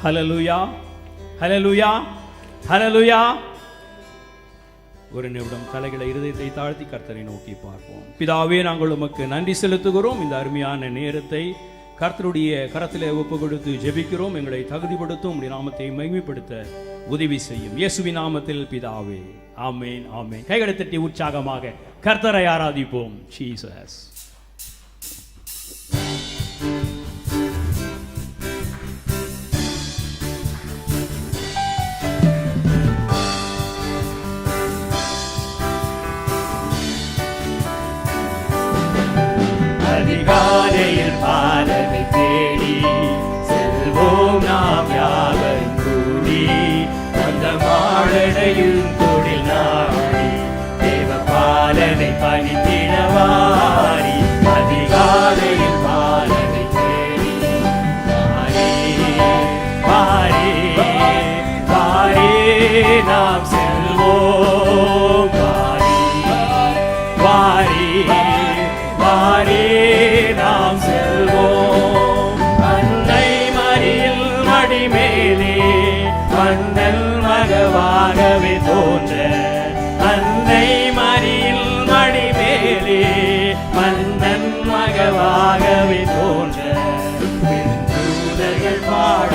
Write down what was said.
ஹல்லேலூயா, ஹல்லேலூயா, ஹல்லேலூயா. ஒரு நிமிடம் தலைகளை இருதயத்தை தாழ்த்தி கர்த்தரை நோக்கி பார்ப்போம். பிதாவே, நாங்கள் உமக்கு நன்றி செலுத்துகிறோம். இந்த அருமையான நேரத்தை கர்த்தருடைய கரத்திலே ஒப்பு கொடுத்து ஜெபிக்கிறோம். எங்களை தகுதிப்படுத்தும் உம்முடைய நாமத்தை மகிமைப்படுத்த உதவி செய்யும் இயேசுவின் நாமத்தில் பிதாவே, ஆமென், ஆமென். கைகளை தட்டி உற்சாகமாக கர்த்தரை ஆராதிப்போம். ஜீசஸ். அதிகாலையில் பாலனை தேடி செல்வோம் நாம் யாவரும் கூடி, அந்த மாடனையும் தொழில் நாடி தேவ பாலனை பணித்திடவாரி. அதிகாலையில் பாலனை தேடி வாரே வாரே நாம் செல்வோம். வாரே வாரே நாம் செல்வோம். அன்னை மரியில் மடிமேலே மன்னன் மகவாகவே தோன்ற, அன்னை மரியில் மடிமேலே மன்னன் மகவாகவே தோன்ற, தூதர்கள் பாட